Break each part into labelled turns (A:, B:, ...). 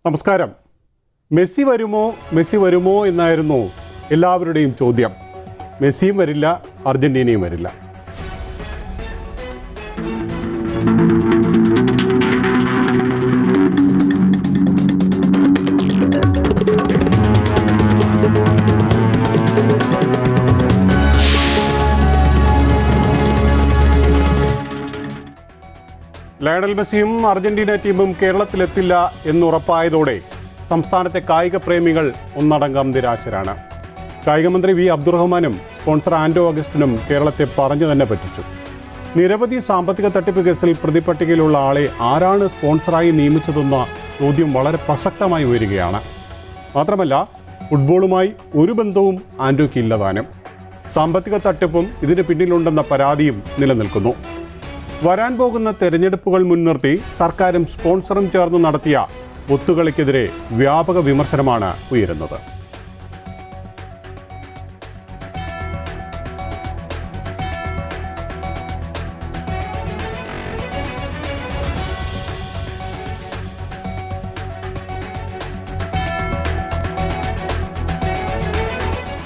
A: നമസ്കാരം. മെസ്സി വരുമോ എന്നായിരുന്നു എല്ലാവരുടെയും ചോദ്യം. മെസ്സിയും വരില്ല, അർജന്റീനയും വരില്ല. ലയണൽ മെസ്സിയും അർജന്റീന ടീമും കേരളത്തിലെത്തില്ല എന്നുറപ്പായതോടെ സംസ്ഥാനത്തെ കായിക പ്രേമികൾ ഒന്നടങ്കം നിരാശരാണ്. കായികമന്ത്രി വി അബ്ദുറഹ്മാനും സ്പോൺസർ ആൻഡോ അഗസ്റ്റിനും കേരളത്തെ പറഞ്ഞു തന്നെ പറ്റിച്ചു. നിരവധി സാമ്പത്തിക തട്ടിപ്പ് കേസിൽ പ്രതിപട്ടികയിലുള്ള ആളെ ആരാണ് സ്പോൺസറായി നിയമിച്ചതെന്ന ചോദ്യം വളരെ പ്രസക്തമായി ഉയരുകയാണ്. മാത്രമല്ല, ഫുട്ബോളുമായി ഒരു ബന്ധവും ആൻഡോയ്ക്ക് ഇല്ലതാനും. സാമ്പത്തിക തട്ടിപ്പും ഇതിന് പിന്നിലുണ്ടെന്ന പരാതിയും നിലനിൽക്കുന്നു. വരാൻ പോകുന്ന തെരഞ്ഞെടുപ്പുകൾ മുൻനിർത്തി സർക്കാരും സ്പോൺസറും ചേർന്ന് നടത്തിയ ഒത്തുകളിക്കെതിരെ വ്യാപക വിമർശനമാണ് ഉയരുന്നത്.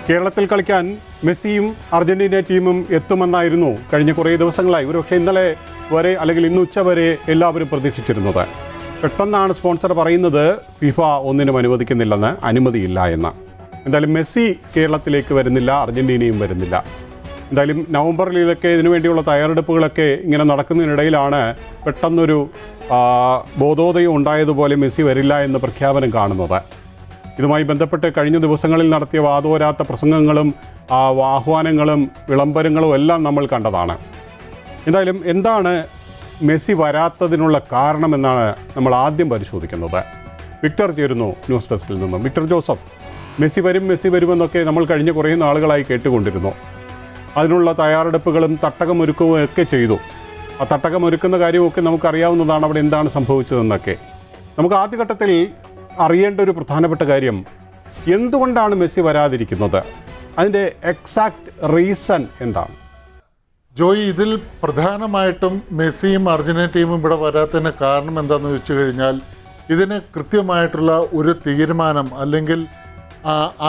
A: കേരളത്തിൽ കളിക്കാൻ മെസ്സിയും അർജന്റീന ടീമും എത്തുമെന്നായിരുന്നു കഴിഞ്ഞ കുറേ ദിവസങ്ങളായി, ഒരുപക്ഷെ ഇന്നലെ വരെ അല്ലെങ്കിൽ ഇന്ന് ഉച്ച വരെ എല്ലാവരും പ്രതീക്ഷിച്ചിരുന്നത്. പെട്ടെന്നാണ് സ്പോൺസർ പറയുന്നത് ഫിഫ ഒന്നിനും അനുവദിക്കുന്നില്ലെന്ന്, അനുമതിയില്ല എന്ന്. എന്തായാലും മെസ്സി കേരളത്തിലേക്ക് വരുന്നില്ല, അർജന്റീനയും വരുന്നില്ല. എന്തായാലും നവംബറിൽ ഇതൊക്കെ ഇതിനുവേണ്ടിയുള്ള തയ്യാറെടുപ്പുകളൊക്കെ ഇങ്ങനെ നടക്കുന്നതിനിടയിലാണ് പെട്ടെന്നൊരു ബോധോദയം ഉണ്ടായതുപോലെ മെസ്സി വരില്ല എന്ന് പ്രഖ്യാപനം കാണുന്നത്. ഇതുമായി ബന്ധപ്പെട്ട് കഴിഞ്ഞ ദിവസങ്ങളിൽ നടത്തിയ വാതോരാത്ത പ്രസംഗങ്ങളും ആഹ്വാനങ്ങളും വിളംബരങ്ങളും എല്ലാം നമ്മൾ കണ്ടതാണ്. എന്തായാലും എന്താണ് മെസ്സി വരാത്തതിനുള്ള കാരണമെന്നാണ് നമ്മൾ ആദ്യം പരിശോധിക്കുന്നത്. വിക്ടർ ചേരുന്നു ന്യൂസ് ഡെസ്കിൽ നിന്നും. വിക്ടർ ജോസഫ്, മെസ്സി വരുമെന്നൊക്കെ നമ്മൾ കഴിഞ്ഞ കുറേ നാളുകളായി കേട്ടുകൊണ്ടിരുന്നു. അതിനുള്ള തയ്യാറെടുപ്പുകളും തട്ടകമൊരുക്കവും ഒക്കെ ചെയ്തു. ആ തട്ടകമൊരുക്കുന്ന കാര്യമൊക്കെ നമുക്കറിയാവുന്നതാണ്, അവിടെ എന്താണ് സംഭവിച്ചതെന്നൊക്കെ. നമുക്ക് ആദ്യഘട്ടത്തിൽ അറിയേണ്ട ഒരു പ്രധാനപ്പെട്ട കാര്യം, എന്തുകൊണ്ടാണ് മെസ്സി വരാതിരിക്കുന്നത്? അതിൻ്റെ എക്സാക്ട് റീസൺ എന്താണ്?
B: ജോയി, ഇതിൽ പ്രധാനമായിട്ടും മെസ്സിയും അർജന്റീന ടീമും ഇവിടെ വരാത്തതിന് കാരണം എന്താണെന്ന് വെച്ച് കഴിഞ്ഞാൽ, ഇതിന് കൃത്യമായിട്ടുള്ള ഒരു തീരുമാനം അല്ലെങ്കിൽ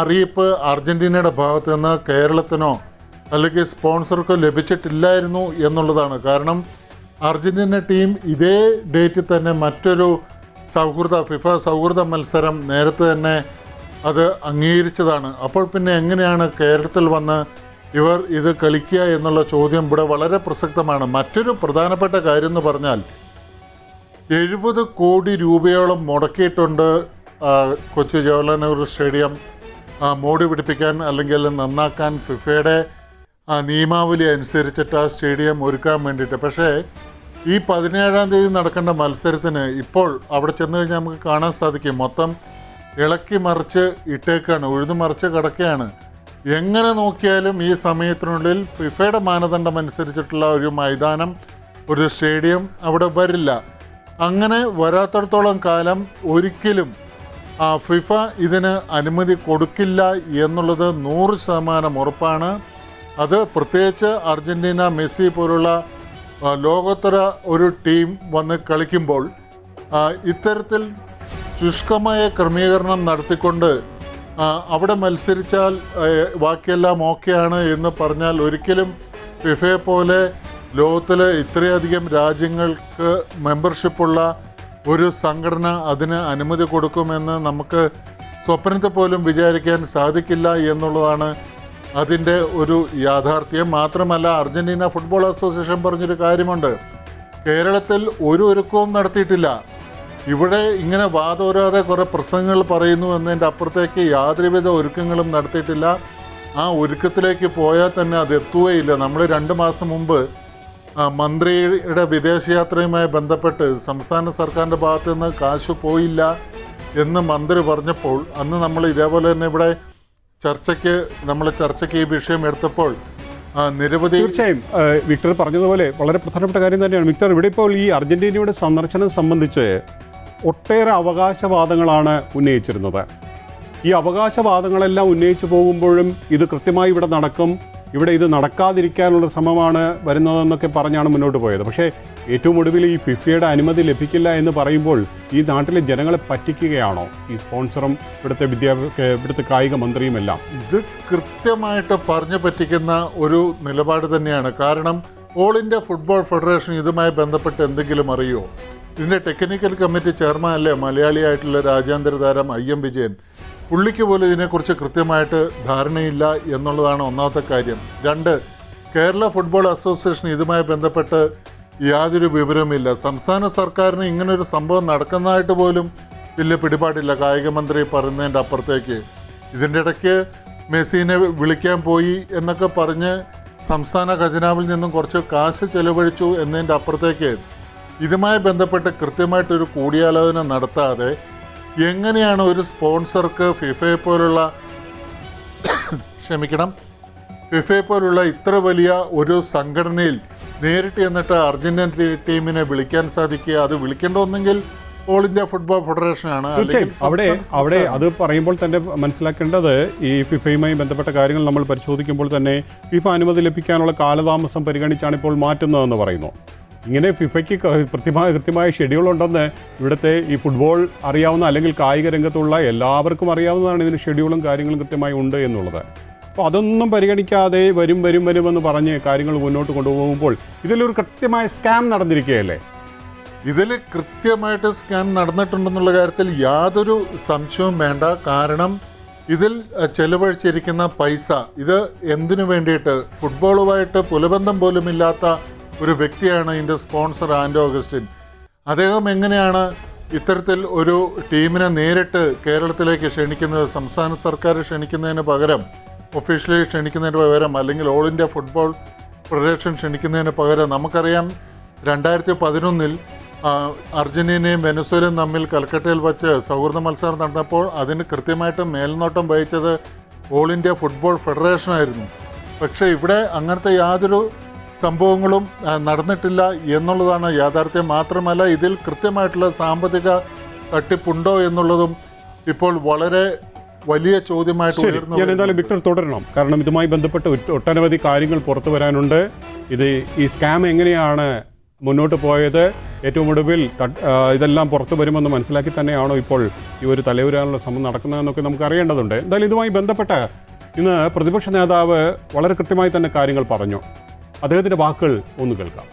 B: അറിയിപ്പ് അർജന്റീനയുടെ ഭാഗത്തു നിന്ന് കേരളത്തിനോ അല്ലെങ്കിൽ സ്പോൺസർക്കോ ലഭിച്ചിട്ടില്ലായിരുന്നു എന്നുള്ളതാണ്. കാരണം അർജന്റീന ടീം ഇതേ ഡേറ്റിൽ തന്നെ മറ്റൊരു ഫിഫ സൗഹൃദ മത്സരം നേരത്തെ തന്നെ അത് അംഗീകരിച്ചതാണ്. അപ്പോൾ പിന്നെ എങ്ങനെയാണ് കേരളത്തിൽ വന്ന് ഇവർ ഇത് കളിക്കുക എന്നുള്ള ചോദ്യം ഇവിടെ വളരെ പ്രസക്തമാണ്. മറ്റൊരു പ്രധാനപ്പെട്ട കാര്യം എന്ന് പറഞ്ഞാൽ 70 കോടി രൂപയോളം മുടക്കിയിട്ടുണ്ട് കൊച്ചി ജവഹർലാൽ നെഹ്റു സ്റ്റേഡിയം മോടി പിടിപ്പിക്കാൻ അല്ലെങ്കിൽ നന്നാക്കാൻ ഫിഫയുടെ നിയമാവലി അനുസരിച്ചിട്ട് ആ സ്റ്റേഡിയം ഒരുക്കാൻ വേണ്ടിയിട്ട്. പക്ഷേ ഈ 17-ാം തീയതി നടക്കേണ്ട മത്സരത്തിന് ഇപ്പോൾ അവിടെ ചെന്ന് കഴിഞ്ഞാൽ നമുക്ക് കാണാൻ സാധിക്കും, മൊത്തം ഇളക്കി മറിച്ച് ഇട്ടേക്കാണ്, ഉഴുതു മറിച്ച് കിടക്കുകയാണ്. എങ്ങനെ നോക്കിയാലും ഈ സമയത്തിനുള്ളിൽ ഫിഫയുടെ മാനദണ്ഡം അനുസരിച്ചിട്ടുള്ള ഒരു മൈതാനം, ഒരു സ്റ്റേഡിയം അവിടെ വരില്ല. അങ്ങനെ വരാത്തിടത്തോളം കാലം ഒരിക്കലും ഫിഫ ഇതിന് അനുമതി കൊടുക്കില്ല എന്നുള്ളത് 100% ഉറപ്പാണ്. അത് പ്രത്യേകിച്ച് അർജന്റീന, മെസ്സി പോലുള്ള ലോകോത്തര ഒരു ടീം വന്ന് കളിക്കുമ്പോൾ ഇത്തരത്തിൽ ശുഷ്കമായ ക്രമീകരണം നടത്തിക്കൊണ്ട് അവിടെ മത്സരിച്ചാൽ ബാക്കിയെല്ലാം ഓക്കെയാണ് എന്ന് പറഞ്ഞാൽ ഒരിക്കലും ഫിഫയെ പോലെ ലോകത്തിലെ ഇത്രയധികം രാജ്യങ്ങൾക്ക് മെമ്പർഷിപ്പുള്ള ഒരു സംഘടന അതിന് അനുമതി കൊടുക്കുമെന്ന് നമുക്ക് സ്വപ്നത്തെ പോലും വിചാരിക്കാൻ സാധിക്കില്ല എന്നുള്ളതാണ് അതിൻ്റെ ഒരു യാഥാർത്ഥ്യം. മാത്രമല്ല, അർജന്റീന ഫുട്ബോൾ അസോസിയേഷൻ പറഞ്ഞൊരു കാര്യമുണ്ട്, കേരളത്തിൽ ഒരു ഒരുക്കവും നടത്തിയിട്ടില്ല. ഇവിടെ ഇങ്ങനെ വാദോരാതെ കുറേ പ്രസംഗങ്ങൾ പറയുന്നു എന്നതിൻ്റെ അപ്പുറത്തേക്ക് യാതൊരുവിധ ഒരുക്കങ്ങളും നടത്തിയിട്ടില്ല. ആ ഒരുക്കത്തിലേക്ക് പോയാൽ തന്നെ അത് എത്തുകയില്ല. നമ്മൾ 2 മാസം മുമ്പ് മന്ത്രിയുടെ വിദേശയാത്രയുമായി ബന്ധപ്പെട്ട് സംസ്ഥാന സർക്കാരിൻ്റെ ഭാഗത്തു നിന്ന് കാശ് പോയില്ല എന്ന് മന്ത്രി പറഞ്ഞപ്പോൾ അന്ന് നമ്മൾ ഇതേപോലെ തന്നെ ഇവിടെ ചർച്ചയ്ക്ക് ഈ വിഷയം എടുത്തപ്പോൾ നിരവധി.
A: തീർച്ചയായും വിക്ടർ പറഞ്ഞതുപോലെ വളരെ പ്രധാനപ്പെട്ട കാര്യം തന്നെയാണ്. വിക്ടർ, ഇവിടെ ഇപ്പോൾ ഈ അർജന്റീനയുടെ സന്ദർശനം സംബന്ധിച്ച് ഒട്ടേറെ അവകാശവാദങ്ങളാണ് ഉന്നയിച്ചിരുന്നത്. ഈ അവകാശവാദങ്ങളെല്ലാം ഉന്നയിച്ചു പോകുമ്പോഴും ഇത് കൃത്യമായി ഇവിടെ നടക്കും, ഇവിടെ ഇത് നടക്കാതിരിക്കാനുള്ള ശ്രമമാണ് വരുന്നതെന്നൊക്കെ പറഞ്ഞാണ് മുന്നോട്ട് പോയത്. പക്ഷേ ഏറ്റവും ഒടുവിൽ ഈ ഫിഫയുടെ അനുമതി ലഭിക്കില്ല എന്ന് പറയുമ്പോൾ ഈ നാട്ടിലെ ജനങ്ങളെ പറ്റിക്കുകയാണോ ഈ സ്പോൺസറും ഇവിടുത്തെ കായിക മന്ത്രിയുമെല്ലാം?
B: ഇത് കൃത്യമായിട്ട് പറഞ്ഞു പറ്റിക്കുന്ന ഒരു നിലപാട് തന്നെയാണ്. കാരണം ഓൾ ഇന്ത്യ ഫുട്ബോൾ ഫെഡറേഷൻ ഇതുമായി ബന്ധപ്പെട്ട് എന്തെങ്കിലും അറിയുമോ? ഇതിൻ്റെ ടെക്നിക്കൽ കമ്മിറ്റി ചെയർമാൻ അല്ലേ മലയാളിയായിട്ടുള്ള രാജ്യാന്തര താരം IM വിജയൻ. പുള്ളിക്ക് പോലും ഇതിനെക്കുറിച്ച് കൃത്യമായിട്ട് ധാരണയില്ല എന്നുള്ളതാണ് ഒന്നാമത്തെ കാര്യം. 2, കേരള ഫുട്ബോൾ അസോസിയേഷൻ ഇതുമായി ബന്ധപ്പെട്ട് യാതൊരു വിവരവുമില്ല. സംസ്ഥാന സർക്കാരിന് ഇങ്ങനൊരു സംഭവം നടക്കുന്നതായിട്ട് പോലും വലിയ പിടിപാടില്ല കായിക മന്ത്രി പറയുന്നതിൻ്റെ അപ്പുറത്തേക്ക്. ഇതിൻ്റെ ഇടയ്ക്ക് മെസ്സിനെ വിളിക്കാൻ പോയി എന്നൊക്കെ പറഞ്ഞ് സംസ്ഥാന ഖജനാവിൽ നിന്നും കുറച്ച് കാശ് ചെലവഴിച്ചു എന്നതിൻ്റെ അപ്പുറത്തേക്ക് ഇതുമായി ബന്ധപ്പെട്ട് കൃത്യമായിട്ടൊരു കൂടിയാലോചന നടത്താതെ എങ്ങനെയാണ് ഒരു സ്പോൺസർക്ക് ഫിഫയെ പോലുള്ള ഇത്ര വലിയ ഒരു സംഘടനയിൽ നേരിട്ട് എന്നിട്ട് അർജന്റീൻ ടീമിനെ വിളിക്കാൻ സാധിക്കുക? അത് വിളിക്കേണ്ടതെങ്കിൽ ഓൾ ഇന്ത്യ ഫുട്ബോൾ ഫെഡറേഷനാണ്.
A: അവിടെ അത് പറയുമ്പോൾ തന്നെ മനസ്സിലാക്കേണ്ടത് ഈ ഫിഫയുമായി ബന്ധപ്പെട്ട കാര്യങ്ങൾ നമ്മൾ പരിശോധിക്കുമ്പോൾ തന്നെ ഫിഫ അനുമതി ലഭിക്കാനുള്ള കാലതാമസം പരിഗണിച്ചാണ് ഇപ്പോൾ മാറ്റുന്നതെന്ന് പറയുന്നു. ഇങ്ങനെ ഫിഫയ്ക്ക് കൃത്യമായ ഷെഡ്യൂൾ ഉണ്ടെന്ന് ഇവിടുത്തെ ഈ ഫുട്ബോൾ അറിയാവുന്ന അല്ലെങ്കിൽ കായിക രംഗത്തുള്ള എല്ലാവർക്കും അറിയാവുന്നതാണ്. ഇതിന് ഷെഡ്യൂളും കാര്യങ്ങളും കൃത്യമായി ഉണ്ട് എന്നുള്ളത്. അപ്പോൾ അതൊന്നും പരിഗണിക്കാതെ വരുമെന്ന് പറഞ്ഞ് കാര്യങ്ങൾ മുന്നോട്ട് കൊണ്ടുപോകുമ്പോൾ ഇതിലൊരു കൃത്യമായ സ്കാം നടന്നിരിക്കുകയല്ലേ?
B: ഇതിൽ കൃത്യമായിട്ട് സ്കാം നടന്നിട്ടുണ്ടെന്നുള്ള കാര്യത്തിൽ യാതൊരു സംശയവും വേണ്ട. കാരണം ഇതിൽ ചെലവഴിച്ചിരിക്കുന്ന പൈസ ഇത് എന്തിനു വേണ്ടിയിട്ട് ഫുട്ബോളുമായിട്ട് പുലബന്ധം പോലും ഇല്ലാത്ത ഒരു വ്യക്തിയാണ് ഇതിൻ്റെ സ്പോൺസർ ആൻഡോ അഗസ്റ്റിൻ. അദ്ദേഹം എങ്ങനെയാണ് ഇത്തരത്തിൽ ഒരു ടീമിനെ നേരിട്ട് കേരളത്തിലേക്ക് ക്ഷണിക്കുന്നത്? സംസ്ഥാന സർക്കാർ ക്ഷണിക്കുന്നതിന് പകരം, ഒഫീഷ്യലി ക്ഷണിക്കുന്നതിന് പകരം, അല്ലെങ്കിൽ ഓൾ ഇന്ത്യ ഫുട്ബോൾ ഫെഡറേഷൻ ക്ഷണിക്കുന്നതിന് പകരം നമുക്കറിയാം 2011 അർജന്റീനയും വെനസ്വേലയും തമ്മിൽ കൽക്കട്ടയിൽ വച്ച് സൗഹൃദ മത്സരം നടന്നപ്പോൾ അതിന് കൃത്യമായിട്ട് മേൽനോട്ടം വഹിച്ചത് ഓൾ ഇന്ത്യ ഫുട്ബോൾ ഫെഡറേഷനായിരുന്നു. പക്ഷേ ഇവിടെ അങ്ങനത്തെ യാതൊരു സംഭവങ്ങളും നടന്നിട്ടില്ല എന്നുള്ളതാണ് യാഥാർത്ഥ്യം. മാത്രമല്ല ഇതിൽ കൃത്യമായിട്ടുള്ള സാമ്പത്തിക തട്ടിപ്പുണ്ടോ എന്നുള്ളതും ഇപ്പോൾ വളരെ വലിയ ചോദ്യമായിട്ട് ഉയർന്നു.
A: ഞാൻ എന്തായാലും വിക്ടർ തുടരണം, കാരണം ഇതുമായി ബന്ധപ്പെട്ട് ഒട്ടനവധി കാര്യങ്ങൾ പുറത്തു വരാനുണ്ട്. ഈ സ്കാം എങ്ങനെയാണ് മുന്നോട്ട് പോയത്, ഏറ്റവും ഒടുവിൽ ഇതെല്ലാം പുറത്തു വരുമെന്ന് മനസ്സിലാക്കി തന്നെയാണോ ഇപ്പോൾ ഈ ഒരു തലയൂരാനുള്ള ശ്രമം നടക്കുന്നതെന്നൊക്കെ നമുക്ക് അറിയേണ്ടതുണ്ട്. എന്തായാലും ഇതുമായി ബന്ധപ്പെട്ട് ഇന്ന് പ്രതിപക്ഷ നേതാവ് വളരെ കൃത്യമായി തന്നെ കാര്യങ്ങൾ പറഞ്ഞു. അദ്ദേഹത്തിൻ്റെ വാക്കുകൾ ഒന്ന് കേൾക്കാം.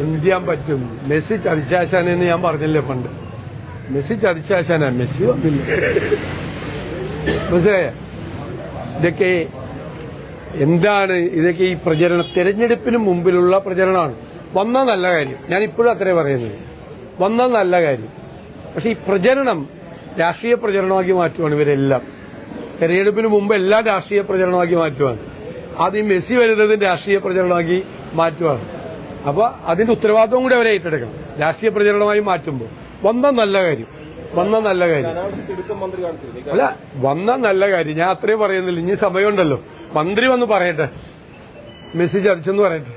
C: എന്ത് ചെയ്യാൻ പറ്റും? മെസ്സി ചതിച്ചാശാനെന്ന് ഞാൻ പറഞ്ഞില്ലേ പണ്ട്. മെസ്സി ചതിച്ചാശാനാ, മെസ്സി വന്നില്ല. മനസ്സിലായ? ഇതൊക്കെ എന്താണ്? ഇതൊക്കെ ഈ തെരഞ്ഞെടുപ്പിന് മുമ്പിലുള്ള പ്രചരണമാണ്. വന്നാൽ നല്ല കാര്യം, ഞാൻ ഇപ്പോഴും അത്രേ പറയുന്നത്. വന്നാൽ നല്ല കാര്യം. പക്ഷെ ഈ പ്രചരണം രാഷ്ട്രീയ പ്രചരണമാക്കി മാറ്റുവാണ് ഇവരെല്ലാം. തെരഞ്ഞെടുപ്പിന് മുമ്പ് എല്ലാം രാഷ്ട്രീയ പ്രചരണമാക്കി മാറ്റുവാണ്. ആദ്യം മെസ്സി വരുന്നതും രാഷ്ട്രീയ പ്രചരണമാക്കി മാറ്റുവാണ്. അപ്പൊ അതിന്റെ ഉത്തരവാദിത്വം കൂടി അവരെ ഏറ്റെടുക്കണം. രാഷ്ട്രീയ പ്രചരണമായി മാറ്റുമ്പോൾ വന്നാൽ നല്ല കാര്യം, വന്നാൽ നല്ല കാര്യം. അല്ല, വന്നാൽ നല്ല കാര്യം. ഞാൻ അത്രയും പറയുന്നില്ല. ഇനി സമയമുണ്ടല്ലോ, മന്ത്രി വന്ന് പറയട്ടെ, മെസ്സി ചതിച്ചെന്ന് പറയട്ടെ.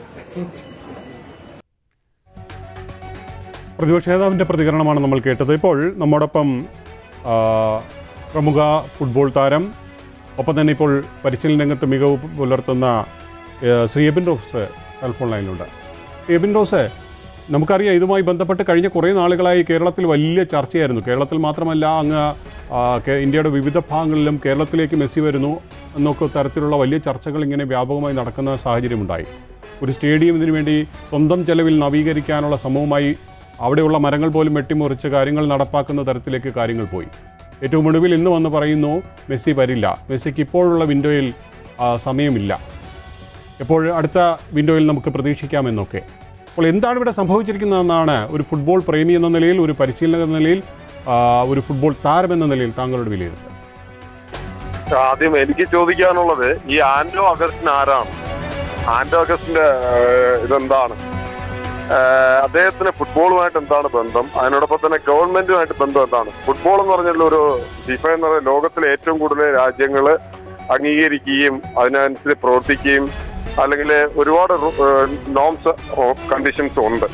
A: പ്രതിപക്ഷ നേതാവിൻ്റെ പ്രതികരണമാണ് നമ്മൾ കേട്ടത്. ഇപ്പോൾ നമ്മോടൊപ്പം പ്രമുഖ ഫുട്ബോൾ താരം, ഒപ്പം തന്നെ ഇപ്പോൾ പരിശീലന രംഗത്ത് മികവ് പുലർത്തുന്ന ശ്രീ എബിൻ റോസ് ടെലിഫോൺ ലൈനിലുണ്ട്. എബിൻ റോസ്, നമുക്കറിയാം ഇതുമായി ബന്ധപ്പെട്ട് കഴിഞ്ഞ കുറേ നാളുകളായി കേരളത്തിൽ വലിയ ചർച്ചയായിരുന്നു. കേരളത്തിൽ മാത്രമല്ല, അങ്ങ് ഇന്ത്യയുടെ വിവിധ ഭാഗങ്ങളിലും കേരളത്തിലേക്ക് മെസ്സി വരുന്നു എന്നൊക്കെ തരത്തിലുള്ള വലിയ ചർച്ചകൾ ഇങ്ങനെ വ്യാപകമായി നടക്കുന്ന സാഹചര്യമുണ്ടായി. ഒരു സ്റ്റേഡിയം ഇതിനു വേണ്ടി സ്വന്തം ചെലവിൽ നവീകരിക്കാനുള്ള ശ്രമവുമായി അവിടെയുള്ള മരങ്ങൾ പോലും വെട്ടിമുറിച്ച് കാര്യങ്ങൾ നടപ്പാക്കുന്ന തരത്തിലേക്ക് കാര്യങ്ങൾ പോയി. ഏറ്റവും ഒടുവിൽ ഇന്ന് വന്ന് പറയുന്നു മെസ്സി വരില്ല, മെസ്സിക്ക് ഇപ്പോഴുള്ള വിൻഡോയിൽ സമയമില്ല, എപ്പോൾ അടുത്ത വിൻഡോയിൽ നമുക്ക് പ്രതീക്ഷിക്കാമെന്നൊക്കെ. അപ്പോൾ എന്താണ് ഇവിടെ സംഭവിച്ചിരിക്കുന്നതെന്നാണ് ഒരു ഫുട്ബോൾ പ്രേമി എന്ന നിലയിൽ, ഒരു പരിശീലകൻ എന്ന നിലയിൽ, ഒരു ഫുട്ബോൾ താരം എന്ന നിലയിൽ താങ്കളുടെ വിലയിരുത്തൽ?
D: ആദ്യം എനിക്ക് ചോദിക്കാനുള്ളത്, ഈ ആൻഡോ അഗസ്റ്റിൻ ആരാണ്? ആൻഡോ അഗസ്റ്റിന്റെ ഇതെന്താണ്? അദ്ദേഹത്തിന് ഫുട്ബോളുമായിട്ട് എന്താണ് ബന്ധം? അതിനോടൊപ്പം തന്നെ ഗവൺമെന്റുമായിട്ട് ബന്ധം എന്താണ്? ഫുട്ബോൾ എന്ന് പറഞ്ഞാൽ ഒരു ഫിഫ എന്ന് പറയുന്ന ലോകത്തിലെ ഏറ്റവും കൂടുതൽ രാജ്യങ്ങൾ അംഗീകരിക്കുകയും അതിനനുസരിച്ച് പ്രവർത്തിക്കുകയും അല്ലെങ്കിൽ ഒരുപാട് നോംസ് കണ്ടീഷൻസ് ഉണ്ട്.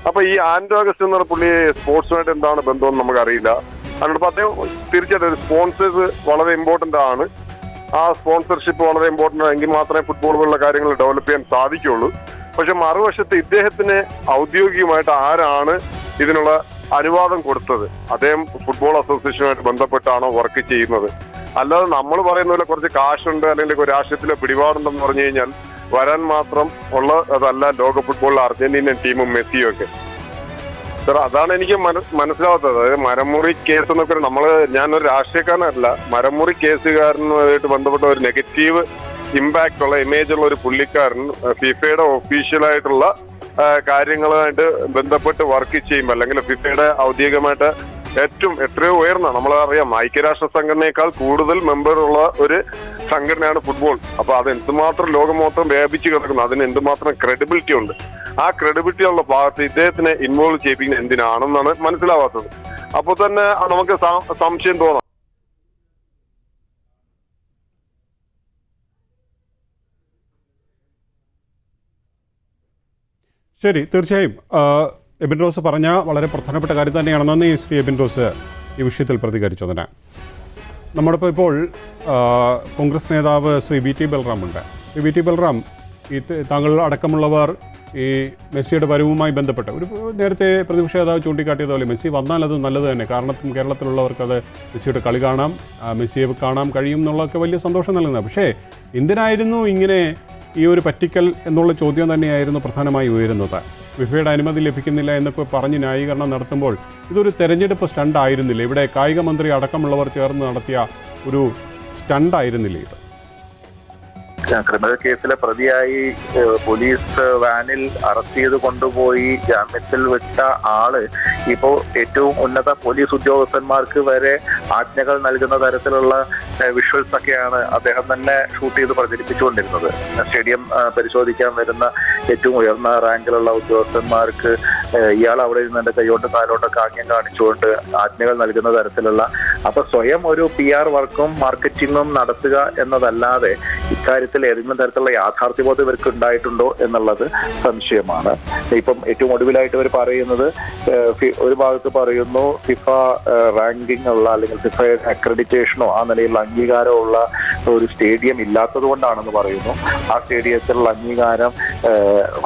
D: അപ്പൊ ഈ ആൻഡോ അഗസ്റ്റിൻ എന്ന് പറഞ്ഞ പുള്ളി സ്പോർട്സുമായിട്ട് എന്താണ് ബന്ധമെന്ന് നമുക്കറിയില്ല. അതിനോടൊപ്പം അദ്ദേഹം തീർച്ചയായിട്ടും സ്പോൺസേഴ്സ് വളരെ ഇമ്പോർട്ടന്റ് ആണ്. ആ സ്പോൺസർഷിപ്പ് വളരെ ഇമ്പോർട്ടൻ്റ് എങ്കിൽ മാത്രമേ ഫുട്ബോൾ പോലുള്ള കാര്യങ്ങൾ ഡെവലപ്പ് ചെയ്യാൻ സാധിക്കുള്ളൂ. പക്ഷെ മറുവശത്ത് ഇദ്ദേഹത്തിന് ഔദ്യോഗികമായിട്ട് ആരാണ് ഇതിനുള്ള അനുവാദം കൊടുത്തത്? അദ്ദേഹം ഫുട്ബോൾ അസോസിയേഷനുമായിട്ട് ബന്ധപ്പെട്ടാണോ വർക്ക് ചെയ്യുന്നത്? അല്ലാതെ നമ്മൾ പറയുന്ന പോലെ കുറച്ച് കാശുണ്ട് അല്ലെങ്കിൽ ഒരു രാഷ്ട്രീയത്തിലെ പിടിപാടുണ്ടെന്ന് പറഞ്ഞു കഴിഞ്ഞാൽ വരാൻ മാത്രം ഉള്ളതല്ല ലോക ഫുട്ബോളിലെ അർജന്റീനൻ ടീമും മെസ്സിയും ഒക്കെ. സാർ, അതാണ് എനിക്ക് മനസ്സിലാവാത്തത്. അതായത് മരമുറി കേസ് എന്നൊക്കെ ഞാനൊരു രാഷ്ട്രീയക്കാരനല്ല, മരമുറി കേസുകാരനുമായിട്ട് ബന്ധപ്പെട്ട ഒരു നെഗറ്റീവ് ഇമ്പാക്ട് ഉള്ള ഇമേജ് ഉള്ള ഒരു പുള്ളിക്കാരൻ ഫിഫയുടെ ഒഫീഷ്യലായിട്ടുള്ള കാര്യങ്ങളുമായിട്ട് ബന്ധപ്പെട്ട് വർക്ക് ചെയ്യുമ്പോൾ, അല്ലെങ്കിൽ ഫിഫയുടെ ഔദ്യോഗികമായിട്ട് ഏറ്റവും എത്രയോ ഉയർന്ന, നമ്മളറിയാം ഐക്യരാഷ്ട്ര സംഘടനയേക്കാൾ കൂടുതൽ മെമ്പറുള്ള ഒരു സംഘടനയാണ് ഫുട്ബോൾ. അപ്പൊ അത് എന്തുമാത്രം ലോകം മൊത്തം വ്യാപിച്ചു കിടക്കുന്നു, അതിന് എന്തുമാത്രം ക്രെഡിബിലിറ്റി ഉണ്ട്. ആ ക്രെഡിബിലിറ്റി ഉള്ള ഭാഗത്ത് ഇദ്ദേഹത്തിനെ ഇൻവോൾവ് ചെയ്യിപ്പിക്കുന്നത് എന്തിനാണെന്നാണ് മനസ്സിലാവാത്തത്. അപ്പോൾ തന്നെ നമുക്ക് സംശയം തോന്നാം.
A: ശരി, തീർച്ചയായും എബിൻ റോസ് പറഞ്ഞ വളരെ പ്രധാനപ്പെട്ട കാര്യം തന്നെയാണ്. നന്ദി ശ്രീ എബിൻ റോസ് ഈ വിഷയത്തിൽ പ്രതികരിച്ചതിന്. നമ്മളിപ്പോൾ ഇപ്പോൾ കോൺഗ്രസ് നേതാവ് ശ്രീ വി ടി ബൽറാം ഉണ്ട്. ശ്രീ വി ടി ബൽറാം, ഈ താങ്കൾ അടക്കമുള്ളവർ ഈ മെസ്സിയുടെ വരവുമായി ബന്ധപ്പെട്ട് നേരത്തെ പ്രതിപക്ഷ നേതാവ് ചൂണ്ടിക്കാട്ടിയതുപോലെ മെസ്സി വന്നാൽ അത് നല്ലത് തന്നെ. കാരണം കേരളത്തിലുള്ളവർക്കത് മെസ്സിയുടെ കളി കാണാം, മെസ്സിയെ കാണാൻ കഴിയും എന്നുള്ളതൊക്കെ വലിയ സന്തോഷം നൽകുന്നത്. പക്ഷേ എന്തിനായിരുന്നു ഇങ്ങനെ ഈ ഒരു പറ്റിക്കൽ എന്നുള്ള ചോദ്യം തന്നെയായിരുന്നു പ്രധാനമായി ഉയരുന്നത്. ഫിഫയുടെ അനുമതി ലഭിക്കുന്നില്ല എന്നൊക്കെ പറഞ്ഞ് ന്യായീകരണം നടത്തുമ്പോൾ ഇതൊരു തെരഞ്ഞെടുപ്പ് സ്റ്റണ്ട് ആയിരുന്നില്ല? ഇവിടെ കായിക മന്ത്രി അടക്കമുള്ളവർ ചേർന്ന് നടത്തിയ ഒരു സ്റ്റണ്ടായിരുന്നില്ല ഇത്?
E: ക്രിമിനൽ കേസിലെ പ്രതിയായി പോലീസ് വാനിൽ അറസ്റ്റ് ചെയ്ത് കൊണ്ടുപോയി ജാമ്യത്തിൽ വിട്ട ആള് ഇപ്പോ ഏറ്റവും ഉന്നത പോലീസ് ഉദ്യോഗസ്ഥന്മാർക്ക് വരെ ആജ്ഞകൾ നൽകുന്ന തരത്തിലുള്ള വിഷ്വൽസ് ഒക്കെയാണ് അദ്ദേഹം തന്നെ ഷൂട്ട് ചെയ്ത് പ്രചരിപ്പിച്ചുകൊണ്ടിരുന്നത്. സ്റ്റേഡിയം പരിശോധിക്കാൻ വരുന്ന ഏറ്റവും ഉയർന്ന റാങ്കിലുള്ള ഉദ്യോഗസ്ഥന്മാർക്ക് ഇയാൾ അവിടെ ഇരുന്ന് കൈയോട്ട് കാലോട്ടൊക്കെ ആംഗ്യം കാണിച്ചുകൊണ്ട് ആജ്ഞകൾ നൽകുന്ന തരത്തിലുള്ള, അപ്പൊ സ്വയം ഒരു PR വർക്കും മാർക്കറ്റിങ്ങും നടത്തുക എന്നതല്ലാതെ ഇക്കാര്യത്തിൽ ഏതെങ്കിലും തരത്തിലുള്ള യാഥാർത്ഥ്യബോധം ഇവർക്ക് ഉണ്ടായിട്ടുണ്ടോ എന്നുള്ളത് സംശയമാണ്. ഇപ്പം ഏറ്റവും ഒടുവിലായിട്ട് ഇവർ പറയുന്നത്, ഒരു ഭാഗത്ത് പറയുന്നു ഫിഫ റാങ്കിങ് ഉള്ള അല്ലെങ്കിൽ ഫിഫയുടെ അക്രഡിറ്റേഷനോ ആ നിലയിലുള്ള അംഗീകാരമോ ഉള്ള ഒരു സ്റ്റേഡിയം ഇല്ലാത്തത് കൊണ്ടാണെന്ന് പറയുന്നു. ആ സ്റ്റേഡിയത്തിലുള്ള അംഗീകാരം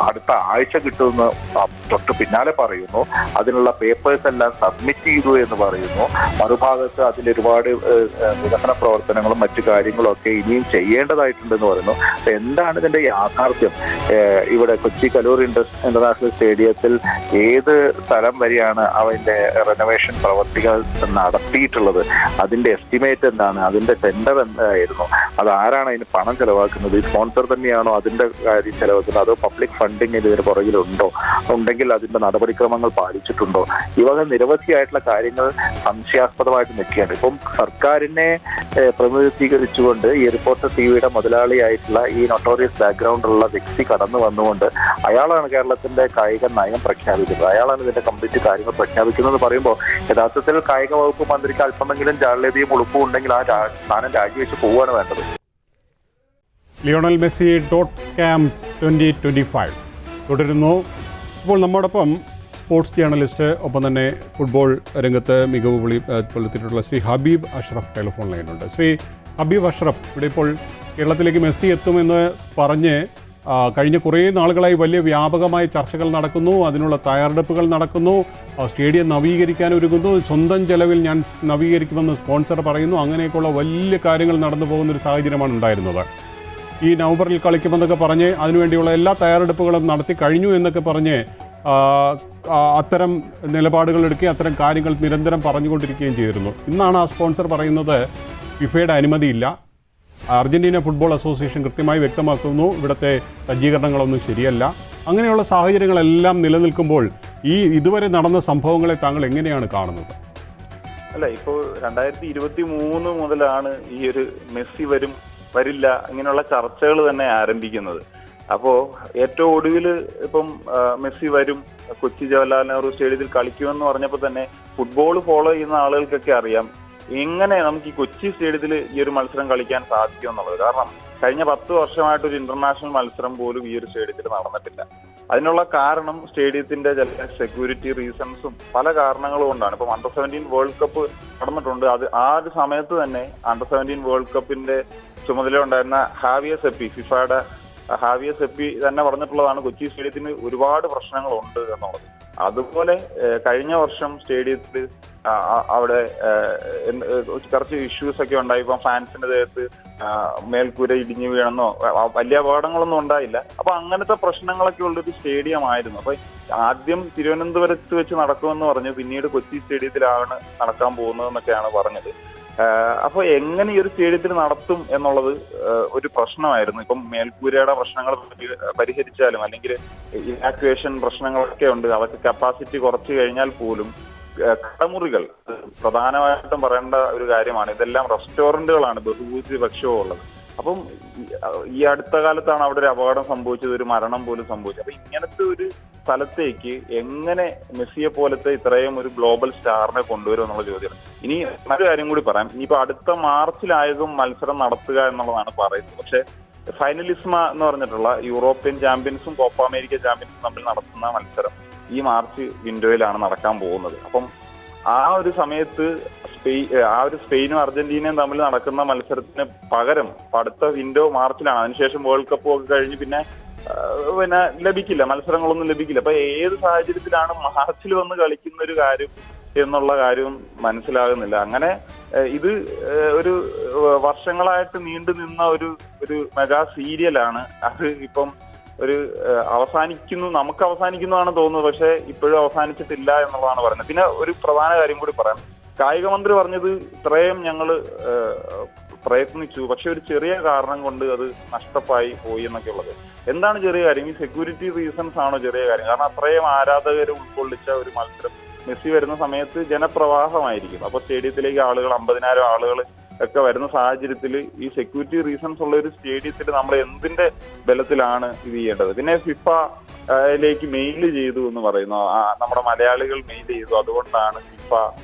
E: അടുത്ത ആഴ്ച കിട്ടുമെന്ന് തൊട്ട് പിന്നാലെ പറയുന്നു. അതിനുള്ള പേപ്പേഴ്സ് എല്ലാം സബ്മിറ്റ് ചെയ്തു എന്ന് പറയുന്നു. മറുഭാഗത്ത് അതിലൊരുപാട് വികസന പ്രവർത്തനങ്ങളും മറ്റു കാര്യങ്ങളും ഒക്കെ ഇനിയും ചെയ്യേണ്ടതായിട്ടുണ്ടെന്ന് പറയുന്നു. എന്താണ് ഇതിന്റെ യാഥാർത്ഥ്യം? ഇവിടെ കൊച്ചി കലൂർ ഇന്റർനാഷണൽ സ്റ്റേഡിയത്തിൽ ഏത് സ്ഥലം വരെയാണ് അതിന്റെ റെനോവേഷൻ പ്രവർത്തികൾ നടത്തിയിട്ടുള്ളത്? അതിന്റെ എസ്റ്റിമേറ്റ് എന്താണ്? അതിന്റെ ടെൻഡർ എന്തായിരുന്നു? അത് ആരാണ് അതിന് പണം ചെലവാക്കുന്നത്? ഈ സ്പോൺസർ തന്നെയാണോ അതിന്റെ കാര്യം ചെലവാക്കുന്നത്? അതോ പബ്ലിക് ഫണ്ടിങ് ഇതിന് പുറകിലുണ്ടോ? ഉണ്ടെങ്കിൽ അതിന്റെ നടപടിക്രമങ്ങൾ പാലിച്ചിട്ടുണ്ടോ? ഇവ നിരവധിയായിട്ടുള്ള കാര്യങ്ങൾ സംശയാസ്പദമായിട്ട് നിൽക്കുകയാണ്. ഇപ്പം സർക്കാരിനെ പ്രതിനിധീകരിച്ചുകൊണ്ട് ഈ റിപ്പോർട്ടർ TVയുടെ മുതലാളിയായിട്ടുള്ള ഈ നൊട്ടോറിയസ് ബാക്ക്ഗ്രൗണ്ടുള്ള വ്യക്തി കടന്നു വന്നുകൊണ്ട് അയാളാണ് കേരളത്തിന്റെ കായിക നയം പ്രഖ്യാപിക്കുന്നത്, അയാളാണ് ഇതിന്റെ കംപ്ലീറ്റ് കാര്യങ്ങൾ പ്രഖ്യാപിക്കുന്നത് പറയുമ്പോൾ യഥാർത്ഥത്തിൽ കായിക വകുപ്പ് മന്ത്രിക്ക് അല്പമെങ്കിലും ജാള്യതയും ഉളുപ്പും ഉണ്ടെങ്കിൽ ആ സ്ഥാനം രാജിവെച്ച് പോവുകയാണ് വേണ്ടത്.
A: ലിയോണൽ മെസ്സി .scam 2025 തുടരുന്നു. ഇപ്പോൾ നമ്മോടൊപ്പം സ്പോർട്സ് ജേർണലിസ്റ്റ്, ഒപ്പം തന്നെ ഫുട്ബോൾ രംഗത്ത് മികവ് പുലർത്തിയിട്ടുള്ള ശ്രീ ഹബീബ് അഷ്റഫ് ടെലിഫോൺ ലൈനുണ്ട്. ശ്രീ ഹബീബ് അഷ്റഫ്, ഇവിടെ ഇപ്പോൾ കേരളത്തിലേക്ക് മെസ്സി എത്തുമെന്ന് പറഞ്ഞ് കഴിഞ്ഞ കുറേ നാളുകളായി വലിയ വ്യാപകമായ ചർച്ചകൾ നടക്കുന്നു, അതിനുള്ള തയ്യാറെടുപ്പുകൾ നടക്കുന്നു, സ്റ്റേഡിയം നവീകരിക്കാൻ ഒരുങ്ങുന്നു, സ്വന്തം ചെലവിൽ ഞാൻ നവീകരിക്കുമെന്ന് സ്പോൺസർ പറയുന്നു. അങ്ങനെയൊക്കെയുള്ള വലിയ കാര്യങ്ങൾ നടന്നു പോകുന്നൊരു സാഹചര്യമാണ് ഉണ്ടായിരുന്നത്. ഈ നവംബറിൽ കളിക്കുമെന്നൊക്കെ പറഞ്ഞ് അതിനുവേണ്ടിയുള്ള എല്ലാ തയ്യാറെടുപ്പുകളും നടത്തി കഴിഞ്ഞു എന്നൊക്കെ പറഞ്ഞ് അത്തരം നിലപാടുകൾ എടുക്കുകയും അത്തരം കാര്യങ്ങൾ നിരന്തരം പറഞ്ഞുകൊണ്ടിരിക്കുകയും ചെയ്തിരുന്നു. ഇന്നാണ് ആ സ്പോൺസർ പറയുന്നത് ഫിഫയുടെ അനുമതിയില്ല, അർജന്റീന ഫുട്ബോൾ അസോസിയേഷൻ കൃത്യമായി വ്യക്തമാക്കുന്നു ഇവിടുത്തെ സജ്ജീകരണങ്ങളൊന്നും ശരിയല്ല. അങ്ങനെയുള്ള സാഹചര്യങ്ങളെല്ലാം നിലനിൽക്കുമ്പോൾ ഈ ഇതുവരെ നടന്ന സംഭവങ്ങളെ താങ്കൾ എങ്ങനെയാണ് കാണുന്നത്?
F: അല്ല, ഇപ്പോൾ 2023 മുതലാണ് ഈ ഒരു മെസ്സി വരില്ല ഇങ്ങനെയുള്ള ചർച്ചകൾ തന്നെ ആരംഭിക്കുന്നത്. അപ്പോ ഏറ്റവും ഒടുവിൽ ഇപ്പം മെസ്സി വരും, കൊച്ചി ജവഹർലാൽ നെഹ്റു സ്റ്റേഡിയത്തിൽ കളിക്കുമെന്ന് പറഞ്ഞപ്പോൾ തന്നെ ഫുട്ബോൾ ഫോളോ ചെയ്യുന്ന ആളുകൾക്കൊക്കെ അറിയാം എങ്ങനെ നമുക്ക് ഈ കൊച്ചി സ്റ്റേഡിയത്തിൽ ഈ ഒരു മത്സരം കളിക്കാൻ സാധിക്കും എന്നുള്ളത്. കാരണം കഴിഞ്ഞ 10 വർഷമായിട്ട് ഒരു ഇന്റർനാഷണൽ മത്സരം പോലും ഈ ഒരു സ്റ്റേഡിയത്തിൽ നടന്നിട്ടില്ല. അതിനുള്ള കാരണം സ്റ്റേഡിയത്തിന്റെ ചില സെക്യൂരിറ്റി റീസൺസും പല കാരണങ്ങളും കൊണ്ടാണ്. ഇപ്പം അണ്ടർ 17 വേൾഡ് കപ്പ് നടന്നിട്ടുണ്ട്. അത് ആ ഒരു സമയത്ത് തന്നെ അണ്ടർ 17 വേൾഡ് കപ്പിന്റെ ചുമതല ഉണ്ടായിരുന്ന ഹാവിയ സെപ്പി, ഫിഫയുടെ ഹാവിയ സെപ്പി തന്നെ പറഞ്ഞിട്ടുള്ളതാണ് കൊച്ചി സ്റ്റേഡിയത്തിന് ഒരുപാട് പ്രശ്നങ്ങളുണ്ട് എന്നുള്ളത്. അതുപോലെ കഴിഞ്ഞ വർഷം സ്റ്റേഡിയത്തിൽ അവിടെ കുറച്ച് ഇഷ്യൂസ് ഒക്കെ ഉണ്ടായി. ഇപ്പം ഫാൻസിന്റെ ദേഹത്ത് മേൽക്കൂര ഇടിഞ്ഞു വീണെന്നോ വലിയ അപകടങ്ങളൊന്നും ഉണ്ടായില്ല. അപ്പൊ അങ്ങനത്തെ പ്രശ്നങ്ങളൊക്കെ ഉള്ളൊരു സ്റ്റേഡിയം ആയിരുന്നു. അപ്പൊ ആദ്യം തിരുവനന്തപുരത്ത് വെച്ച് നടക്കുമെന്ന് പറഞ്ഞു, പിന്നീട് കൊച്ചി സ്റ്റേഡിയത്തിലാണ് നടക്കാൻ പോകുന്നതെന്നൊക്കെയാണ് പറഞ്ഞത്. അപ്പൊ എങ്ങനെ ഈ ഒരു സ്റ്റേഡിയത്തിൽ നടത്തും എന്നുള്ളത് ഒരു പ്രശ്നമായിരുന്നു. ഇപ്പം മേൽക്കൂരയുടെ പ്രശ്നങ്ങൾ പരിഹരിച്ചാലും അല്ലെങ്കിൽ ഇവാക്യുവേഷൻ പ്രശ്നങ്ങളൊക്കെ ഉണ്ട്, അതൊക്കെ കപ്പാസിറ്റി കുറച്ച് കഴിഞ്ഞാൽ പോലും കടമുറികൾ പ്രധാനമായിട്ടും പറയേണ്ട ഒരു കാര്യമാണ്. ഇതെല്ലാം റെസ്റ്റോറന്റുകളാണ് ബഹുഭൂരിപക്ഷവും ഉള്ളത്. അപ്പം ഈ അടുത്ത കാലത്താണ് അവിടെ ഒരു അപകടം സംഭവിച്ചത്, ഒരു മരണം പോലും സംഭവിച്ചത്. അപ്പൊ ഇങ്ങനത്തെ ഒരു സ്ഥലത്തേക്ക് എങ്ങനെ മെസ്സിയെ പോലത്തെ ഇത്രയും ഒരു ഗ്ലോബൽ സ്റ്റാറിനെ കൊണ്ടുവരും എന്നുള്ള ചോദ്യമാണ്. ഇനി മറ്റൊരു കാര്യം കൂടി പറയാം. ഇനിയിപ്പോ അടുത്ത മാർച്ചിലായതും മത്സരം നടത്തുക എന്നുള്ളതാണ് പറയുന്നത്. പക്ഷെ ഫൈനലിസ്മ എന്ന് പറഞ്ഞിട്ടുള്ള യൂറോപ്യൻ ചാമ്പ്യൻസും കോപ്പ അമേരിക്ക ചാമ്പ്യൻസും തമ്മിൽ നടത്തുന്ന മത്സരം ഈ മാർച്ച് വിൻഡോയിലാണ് നടക്കാൻ പോകുന്നത്. അപ്പം ആ ഒരു സമയത്ത് സ്പെയിനും അർജന്റീനയും തമ്മിൽ നടക്കുന്ന മത്സരത്തിന് പകരം അടുത്ത വിൻഡോ മാർച്ചിലാണ്. അതിനുശേഷം വേൾഡ് കപ്പും ഒക്കെ കഴിഞ്ഞ് പിന്നെ ലഭിക്കില്ല, മത്സരങ്ങളൊന്നും ലഭിക്കില്ല. അപ്പൊ ഏത് സാഹചര്യത്തിലാണ് മാർച്ചിൽ വന്ന് കളിക്കുന്ന ഒരു കാര്യം എന്നുള്ള കാര്യവും മനസ്സിലാകുന്നില്ല. അങ്ങനെ ഇത് ഒരു വർഷങ്ങളായിട്ട് നീണ്ടു നിന്ന ഒരു മെഗാ സീരിയലാണ്. അത് ഇപ്പം ഒരു നമുക്ക് അവസാനിക്കുന്നതാണ് തോന്നുന്നത്, പക്ഷെ ഇപ്പോഴും അവസാനിച്ചിട്ടില്ല എന്നുള്ളതാണ് പറയുന്നത്. പിന്നെ ഒരു പ്രധാന കാര്യം കൂടി പറയാം. കായിക മന്ത്രി പറഞ്ഞത് ഇത്രയും ഞങ്ങൾ പ്രയത്നിച്ചു, പക്ഷെ ഒരു ചെറിയ കാരണം കൊണ്ട് അത് നഷ്ടമായി പോയി എന്നൊക്കെ ഉള്ളത്. എന്താണ് ചെറിയ കാര്യം? ഈ സെക്യൂരിറ്റി റീസൺസ് ആണോ ചെറിയ കാര്യം? കാരണം അത്രയും ആരാധകരെ ഉൾക്കൊള്ളിച്ച ഒരു മത്സരം മെസ്സി വരുന്ന സമയത്ത് ജനപ്രവാഹമായിരിക്കും. അപ്പൊ സ്റ്റേഡിയത്തിലേക്ക് ആളുകൾ 50,000 ആളുകൾ ഒക്കെ വരുന്ന സാഹചര്യത്തിൽ ഈ സെക്യൂരിറ്റി റീസൺസ് ഉള്ള ഒരു സ്റ്റേഡിയത്തിൽ നമ്മൾ എന്തിന്റെ ബലത്തിലാണ് ഇത് ചെയ്യേണ്ടത്? പിന്നെ ഫിഫയിലേക്ക് മെയിൽ ചെയ്തു എന്ന് പറയുന്നു, നമ്മുടെ മലയാളികൾ മെയിൽ ചെയ്തു, അതുകൊണ്ടാണ് ഫിഫ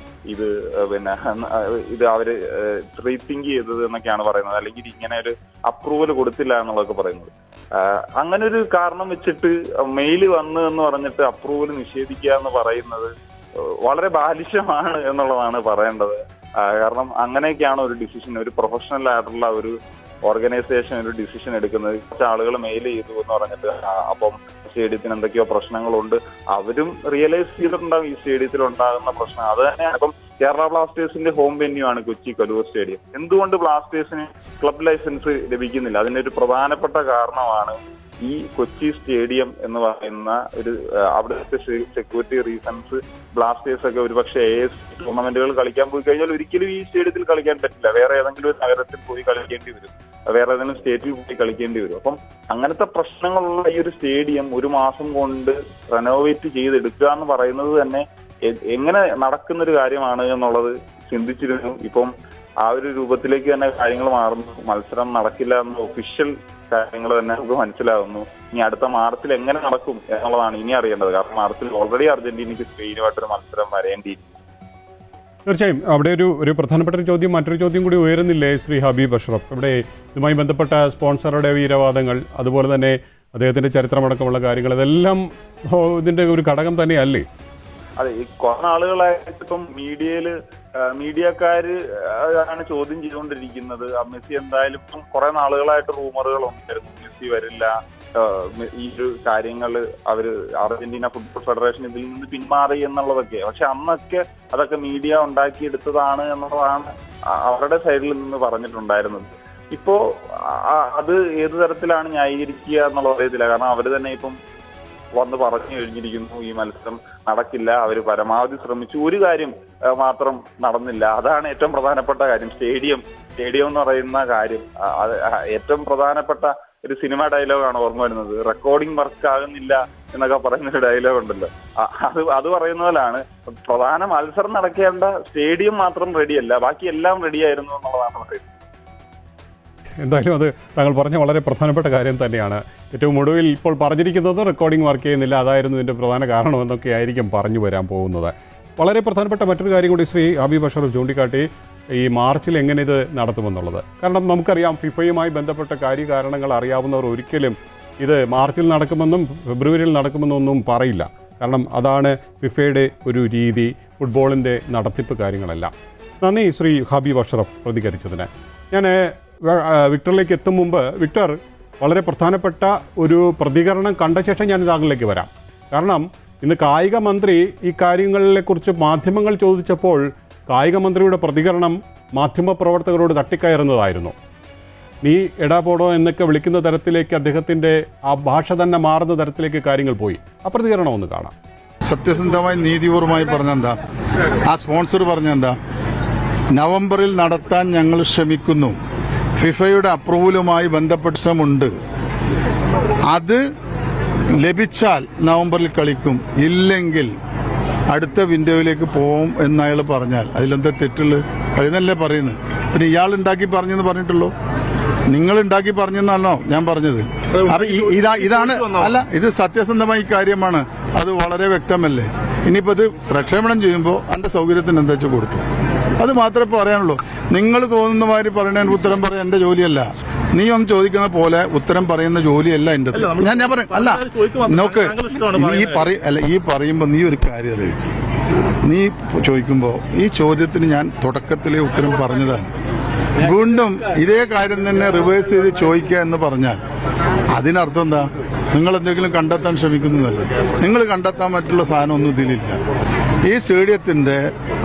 F: ഇത് അവര് റീതിങ്ക് ചെയ്തത് എന്നൊക്കെയാണ് പറയുന്നത്. അല്ലെങ്കിൽ ഇങ്ങനെ ഒരു അപ്രൂവൽ കൊടുത്തില്ല എന്നുള്ളതൊക്കെ പറയുന്നത്. അങ്ങനെ ഒരു കാരണം വെച്ചിട്ട് മെയിൽ വന്നു എന്ന് പറഞ്ഞിട്ട് അപ്രൂവൽ നിഷേധിക്കുക എന്ന് പറയുന്നത് വളരെ ബാലിഷ്യമാണ് എന്നുള്ളതാണ് പറയേണ്ടത്. കാരണം അങ്ങനെയൊക്കെയാണ് ഒരു ഡിസിഷൻ, ഒരു പ്രൊഫഷണൽ ആയിട്ടുള്ള ഒരു ഓർഗനൈസേഷൻ ഒരു ഡിസിഷൻ എടുക്കുന്നത്. കുറച്ച് ആളുകൾ മെയിൽ ചെയ്തു എന്ന് പറഞ്ഞിട്ട് അപ്പം സ്റ്റേഡിയത്തിന് എന്തൊക്കെയോ പ്രശ്നങ്ങളുണ്ട്, അവരും റിയലൈസ് ചെയ്തിട്ടുണ്ടാകും ഈ സ്റ്റേഡിയത്തിൽ ഉണ്ടാകുന്ന പ്രശ്നം. അത് തന്നെയാണ് ഇപ്പം കേരള ബ്ലാസ്റ്റേഴ്സിന്റെ ഹോം വെന്യൂ ആണ് കൊച്ചി കലൂർ സ്റ്റേഡിയം. എന്തുകൊണ്ട് ബ്ലാസ്റ്റേഴ്സിന് ക്ലബ് ലൈസൻസ് ലഭിക്കുന്നില്ല? അതിനൊരു പ്രധാനപ്പെട്ട കാരണമാണ് ഈ കൊച്ചി സ്റ്റേഡിയം എന്ന് പറയുന്ന ഒരു അവിടുത്തെ സെക്യൂരിറ്റി റീസൺസ്. ബ്ലാസ്റ്റേഴ്സ് ഒക്കെ ഒരുപക്ഷെ AS ടൂർണമെന്റുകൾ കളിക്കാൻ പോയി കഴിഞ്ഞാൽ ഒരിക്കലും ഈ സ്റ്റേഡിയത്തിൽ കളിക്കാൻ പറ്റില്ല. വേറെ ഏതെങ്കിലും ഒരു നഗരത്തിൽ പോയി കളിക്കേണ്ടി വരും, വേറെ ഏതെങ്കിലും സ്റ്റേറ്റിൽ പോയി കളിക്കേണ്ടി വരും. അപ്പം അങ്ങനത്തെ പ്രശ്നങ്ങളുള്ള ഈ ഒരു സ്റ്റേഡിയം ഒരു മാസം കൊണ്ട് റെനോവേറ്റ് ചെയ്തെടുക്കുക എന്ന് പറയുന്നത് തന്നെ എങ്ങനെ നടക്കുന്നൊരു കാര്യമാണ് എന്നുള്ളത് ചിന്തിച്ചിരുന്നു. ഇപ്പം ആ ഒരു രൂപത്തിലേക്ക് തന്നെ കാര്യങ്ങൾ മാറുന്നു. മത്സരം നടക്കില്ല എന്ന ഒഫീഷ്യൽ കാര്യങ്ങൾ തന്നെ നമുക്ക് മനസ്സിലാകുന്നു. ഇനി അടുത്ത മാർച്ചിൽ എങ്ങനെ നടക്കും എന്നുള്ളതാണ് ഇനി അറിയേണ്ടത്. കാരണം മാർച്ചിൽ ഓൾറെഡി അർജന്റീനയ്ക്ക് സ്പെയിനുമായിട്ടൊരു മത്സരം വരേണ്ടിയിരിക്കും.
A: തീർച്ചയായും അവിടെ ഒരു പ്രധാനപ്പെട്ട ഒരു ചോദ്യം, മറ്റൊരു ചോദ്യം കൂടി ഉയരുന്നില്ലേ ശ്രീ ഹബീബ് അഷ്റഫ്? ഇവിടെ ഇതുമായി ബന്ധപ്പെട്ട സ്പോൺസറുടെ വീരവാദങ്ങൾ, അതുപോലെ തന്നെ അദ്ദേഹത്തിൻ്റെ ചരിത്രമടക്കമുള്ള കാര്യങ്ങൾ, ഇതെല്ലാം ഇതിൻ്റെ ഒരു ഘടകം തന്നെയല്ലേ?
F: അതെ, ഈ കുറെ നാളുകളായിട്ട് ഇപ്പം മീഡിയക്കാര് ആണ് ചോദ്യം ചെയ്തുകൊണ്ടിരിക്കുന്നത്. മെസ്സി എന്തായാലും ഇപ്പം കുറെ നാളുകളായിട്ട് റൂമറുകൾ ഉണ്ടായിരുന്നു, മെസ്സി വരില്ല, ഈ ഒരു കാര്യങ്ങൾ അവര് അർജന്റീന ഫുട്ബോൾ ഫെഡറേഷൻ ഇതിൽ നിന്ന് പിന്മാറി എന്നുള്ളതൊക്കെ. പക്ഷെ അന്നൊക്കെ അതൊക്കെ മീഡിയ ഉണ്ടാക്കിയെടുത്തതാണ് എന്നുള്ളതാണ് അവരുടെ സൈഡിൽ നിന്ന് പറഞ്ഞിട്ടുണ്ടായിരുന്നത്. ഇപ്പോ അത് ഏത് തരത്തിലാണ് ന്യായീകരിക്കുക എന്നുള്ളത് അറിയത്തില്ല. കാരണം അവര് തന്നെ ഇപ്പം വന്ന് പറഞ്ഞു കഴിഞ്ഞിരിക്കുന്നു ഈ മത്സരം നടക്കില്ല, അവർ പരമാവധി ശ്രമിച്ചു, ഒരു കാര്യം മാത്രം നടന്നില്ല. അതാണ് ഏറ്റവും പ്രധാനപ്പെട്ട കാര്യം. സ്റ്റേഡിയം എന്ന് പറയുന്ന കാര്യം ഏറ്റവും പ്രധാനപ്പെട്ട ഒരു സിനിമ ഡയലോഗാണ് ഓർമ്മ വരുന്നത്. റെക്കോർഡിംഗ് വർക്ക് ആകുന്നില്ല എന്നൊക്കെ പറയുന്ന ഒരു ഡയലോഗ് ഉണ്ടല്ലോ, അത് പറയുന്ന പോലാണ് പ്രധാന മത്സരം നടക്കേണ്ട സ്റ്റേഡിയം മാത്രം റെഡിയല്ല, ബാക്കി എല്ലാം റെഡിയായിരുന്നു എന്നുള്ളതാണ് പറയുന്നത്.
A: എന്തായാലും അത് താങ്കൾ പറഞ്ഞ വളരെ പ്രധാനപ്പെട്ട കാര്യം തന്നെയാണ്. ഏറ്റവും ഒടുവിൽ ഇപ്പോൾ പറഞ്ഞിരിക്കുന്നത് റെക്കോർഡിംഗ് വർക്ക് ചെയ്യുന്നില്ല, അതായിരുന്നു ഇതിൻ്റെ പ്രധാന കാരണമെന്നൊക്കെ ആയിരിക്കും പറഞ്ഞു വരാൻ പോകുന്നത്. വളരെ പ്രധാനപ്പെട്ട മറ്റൊരു കാര്യം കൂടി ശ്രീ ഹബീബ് അഷ്റഫ് ചൂണ്ടിക്കാട്ടി, ഈ മാർച്ചിൽ എങ്ങനെ ഇത് നടത്തുമെന്നുള്ളത്. കാരണം നമുക്കറിയാം ഫിഫയുമായി ബന്ധപ്പെട്ട കാര്യകാരണങ്ങൾ അറിയാവുന്നവർ ഒരിക്കലും ഇത് മാർച്ചിൽ നടക്കുമെന്നും ഫെബ്രുവരിയിൽ നടക്കുമെന്നും ഒന്നും പറയില്ല. കാരണം അതാണ് ഫിഫയുടെ ഒരു രീതി, ഫുട്ബോളിൻ്റെ നടത്തിപ്പ് കാര്യങ്ങളെല്ലാം. നന്ദി ശ്രീ ഹബീബ് അഷ്റഫ് പ്രതികരിച്ചതിന്. ഞാൻ വിക്ടറിലേക്ക് എത്തും മുമ്പ് വിക്ടർ വളരെ പ്രധാനപ്പെട്ട ഒരു പ്രതികരണം കണ്ട ശേഷം ഞാൻ താങ്കളിലേക്ക് വരാം. കാരണം ഇന്ന് കായിക മന്ത്രി ഈ കാര്യങ്ങളെക്കുറിച്ച് മാധ്യമങ്ങൾ ചോദിച്ചപ്പോൾ കായിക മന്ത്രിയുടെ പ്രതികരണം മാധ്യമപ്രവർത്തകരോട് തട്ടിക്കയറുന്നതായിരുന്നു. നീ എടാപോടോ എന്നൊക്കെ വിളിക്കുന്ന തരത്തിലേക്ക് അദ്ദേഹത്തിൻ്റെ ആ ഭാഷ തന്നെ മാറുന്ന തരത്തിലേക്ക് കാര്യങ്ങൾ പോയി. ആ പ്രതികരണം ഒന്ന് കാണാം.
G: സത്യസന്ധമായി നീതിപൂർവമായി പറഞ്ഞെന്താ, ആ സ്പോൺസർ പറഞ്ഞെന്താ, നവംബറിൽ നടത്താൻ ഞങ്ങൾ ശ്രമിക്കുന്നു, ഫിഫയുടെ അപ്രൂവലുമായി ബന്ധപ്പെട്ട ശ്രമമുണ്ട്, അത് ലഭിച്ചാൽ നവംബറിൽ കളിക്കും, ഇല്ലെങ്കിൽ അടുത്ത വിൻഡോയിലേക്ക് പോവും എന്നയാൾ പറഞ്ഞാൽ അതിലെന്താ തെറ്റുള്ളത്? അതിനല്ലേ പറയുന്നത്. പിന്നെ ഇയാൾ ഉണ്ടാക്കി പറഞ്ഞെന്ന് പറഞ്ഞിട്ടുള്ളൂ, നിങ്ങൾ ഉണ്ടാക്കി പറഞ്ഞെന്നാണോ ഞാൻ പറഞ്ഞത്? അപ്പൊ ഇതാണ് അല്ല, ഇത് സത്യസന്ധമായ കാര്യമാണ്, അത് വളരെ വ്യക്തമല്ലേ. ഇനിയിപ്പോൾ ഇത് പ്രക്ഷേപണം ചെയ്യുമ്പോൾ എൻ്റെ സൗകര്യത്തിന് എന്താ വെച്ചാൽ കൊടുത്തു, അത് മാത്രമേ പറയാനുള്ളൂ. നിങ്ങൾ തോന്നുന്ന മാതിരി പറയുന്നതിന് ഉത്തരം പറയാൻ എൻ്റെ ജോലിയല്ല. നീ ഒന്ന് ചോദിക്കുന്ന പോലെ ഉത്തരം പറയുന്ന ജോലിയല്ല എൻ്റെ. ഞാൻ പറയും അല്ല, നോക്ക്, ഈ പറയുമ്പോൾ നീ ഒരു കാര്യം അറിയിക്കും. നീ ചോദിക്കുമ്പോൾ ഈ ചോദ്യത്തിന് ഞാൻ തുടക്കത്തിലെ ഉത്തരം പറഞ്ഞതാണ്. വീണ്ടും ഇതേ കാര്യം തന്നെ റിവേഴ്സ് ചെയ്ത് ചോദിക്കുക എന്ന് പറഞ്ഞാൽ അതിനർത്ഥം എന്താ? നിങ്ങൾ എന്തെങ്കിലും കണ്ടെത്താൻ ശ്രമിക്കുന്നതല്ലേ? നിങ്ങൾ കണ്ടെത്താൻ മറ്റുള്ള സാധനം ഒന്നും ഇതിലില്ല. ഈ സ്റ്റേഡിയത്തിന്റെ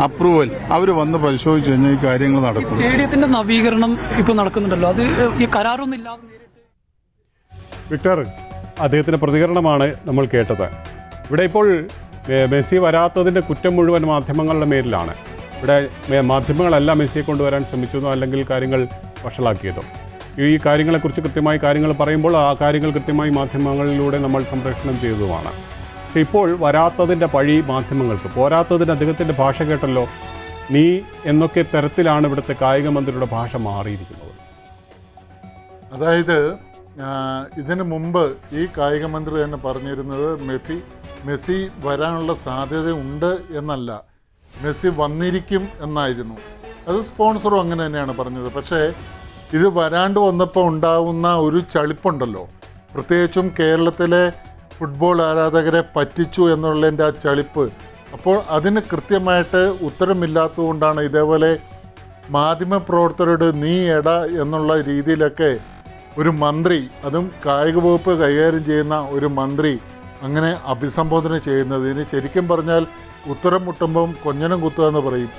G: അപ്രൂവൽ അവർ വന്ന് പരിശോധിച്ചു കഴിഞ്ഞാൽ ഈ കാര്യങ്ങൾ നടക്കും.
H: സ്റ്റേഡിയത്തിന്റെ നവീകരണം ഇപ്പൊ നടക്കുന്നുണ്ടല്ലോ, അത് ഈ കരാറൊന്നും ഇല്ലാതെ
A: വിക്ടർ, അദ്ദേഹത്തിൻ്റെ പ്രതികരണമാണ് നമ്മൾ കേട്ടത്. ഇവിടെ ഇപ്പോൾ മെസ്സി വരാത്തതിൻ്റെ കുറ്റം മുഴുവൻ മാധ്യമങ്ങളുടെ മേലിലാണ്. ഇവിടെ മാധ്യമങ്ങളല്ല മെസ്സിയെ കൊണ്ടുവരാൻ ശ്രമിച്ചതോ അല്ലെങ്കിൽ കാര്യങ്ങൾ വഷളാക്കിയതോ. ഈ കാര്യങ്ങളെക്കുറിച്ച് കൃത്യമായി കാര്യങ്ങൾ പറയുമ്പോൾ ആ കാര്യങ്ങൾ കൃത്യമായി മാധ്യമങ്ങളിലൂടെ നമ്മൾ സംപ്രേഷണം ചെയ്തതുമാണ്. പക്ഷേ ഇപ്പോൾ വരാത്തതിൻ്റെ പഴി മാധ്യമങ്ങൾക്ക്, പോരാത്തതിന് അദ്ദേഹത്തിൻ്റെ ഭാഷ കേട്ടല്ലോ. നീ എന്നൊക്കെ തരത്തിലാണ് ഇവിടുത്തെ കായിക മന്ത്രിയുടെ ഭാഷ മാറിയിരിക്കുന്നത്.
B: അതായത് ഇതിനു മുമ്പ് ഈ കായിക മന്ത്രി തന്നെ പറഞ്ഞിരുന്നത് മെസ്സി വരാനുള്ള സാധ്യത ഉണ്ട് എന്നല്ല, മെസ്സി വന്നിരിക്കും എന്നായിരുന്നു. അത് സ്പോൺസറും അങ്ങനെ തന്നെയാണ് പറഞ്ഞത്. പക്ഷേ ഇത് വരാണ്ട് വന്നപ്പോൾ ഉണ്ടാവുന്ന ഒരു ചളിപ്പുണ്ടല്ലോ, പ്രത്യേകിച്ചും കേരളത്തിലെ ഫുട്ബോൾ ആരാധകരെ പറ്റിച്ചു എന്നുള്ളതിൻ്റെ ആ ചളിപ്പ്, അപ്പോൾ അതിന് കൃത്യമായിട്ട് ഉത്തരമില്ലാത്തതുകൊണ്ടാണ് ഇതേപോലെ മാധ്യമപ്രവർത്തകരോട് നീ എട എന്നുള്ള രീതിയിലൊക്കെ ഒരു മന്ത്രി, അതും കായിക വകുപ്പ് കൈകാര്യം ചെയ്യുന്ന ഒരു മന്ത്രി അങ്ങനെ അഭിസംബോധന ചെയ്യുന്നത്. ഇതിന് ശരിക്കും പറഞ്ഞാൽ ഉത്തരം മുട്ടുമ്പം കൊഞ്ഞനം കുത്തുക എന്ന് പറയും.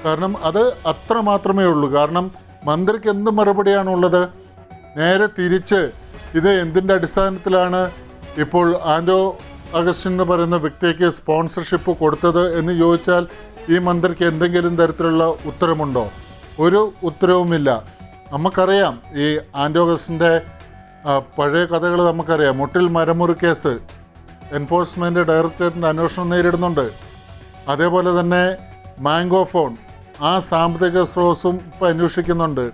B: കാരണം അത് അത്ര മാത്രമേ ഉള്ളൂ. കാരണം മന്ത്രിക്ക് എന്ത് മറുപടിയാണുള്ളത്? നേരെ തിരിച്ച് ഇത് എന്തിൻ്റെ അടിസ്ഥാനത്തിലാണ് ഇപ്പോൾ ആൻഡോ അഗസ്റ്റിൻ എന്ന് പറയുന്ന വ്യക്തിക്ക് സ്പോൺസർഷിപ്പ് കൊടുത്തത് എന്ന് ചോദിച്ചാൽ ഈ മന്ത്രിക്ക് എന്തെങ്കിലും തരത്തിലുള്ള ഉത്തരമുണ്ടോ? ഒരു ഉത്തരവുമില്ല. നമുക്കറിയാം ഈ ആൻഡോ അഗസ്റ്റിൻ്റെ പഴയ കഥകൾ നമുക്കറിയാം. മുട്ടിൽ മരമുറി കേസ് എൻഫോഴ്സ്മെൻറ്റ് ഡയറക്ടറേറ്റിൻ്റെ അന്വേഷണം നേരിടുന്നുണ്ട്. അതേപോലെ തന്നെ മാംഗോ ഫോൺ, ആ സാമ്പത്തിക സ്രോതസ്സും ഇപ്പോൾ അന്വേഷിക്കുന്നുണ്ട്.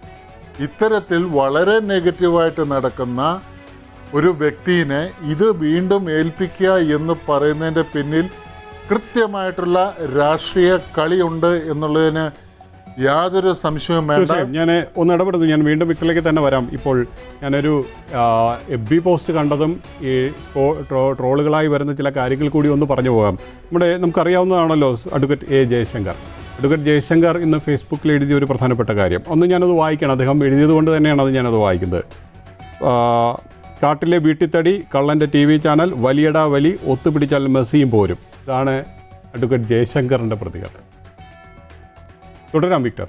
B: ഇത്തരത്തിൽ വളരെ നെഗറ്റീവായിട്ട് നടക്കുന്ന ഒരു വ്യക്തിയെ ഇത് വീണ്ടും ഏൽപ്പിക്കുക എന്ന് പറയുന്നതിൻ്റെ പിന്നിൽ കൃത്യമായിട്ടുള്ള രാഷ്ട്രീയ കളിയുണ്ട് എന്നുള്ളതിന് യാതൊരു സംശയവും വേണ്ട.
A: ഞാൻ ഒന്ന് ഇടപെടുന്നു. ഞാൻ വീണ്ടും വിക്ടറിലേക്ക് തന്നെ വരാം. ഇപ്പോൾ ഞാനൊരു FB പോസ്റ്റ് കണ്ടതും ഈ ട്രോളുകളായി വരുന്ന ചില കാര്യങ്ങൾ കൂടി ഒന്ന് പറഞ്ഞു പോകാം. നമുക്കറിയാവുന്നതാണല്ലോ അഡ്വക്കേറ്റ് ജയശങ്കർ ഇന്ന് ഫേസ്ബുക്കിൽ എഴുതിയ ഒരു പ്രധാനപ്പെട്ട കാര്യം ഒന്ന് ഞാനത് വായിക്കണം. അദ്ദേഹം എഴുതിയത് കൊണ്ട് തന്നെയാണ് ഞാനത് വായിക്കുന്നത്. കാട്ടിലെ വീട്ടിത്തടി, കള്ളൻ്റെ TV ചാനൽ, വലിയടാ വലി, ഒത്തുപിടിച്ചാൽ മെസ്സിയും പോരും. ഇതാണ് അഡ്വക്കേറ്റ് ജയശങ്കറിൻ്റെ പ്രതികരണം. തുടരാം വിക്ടർ.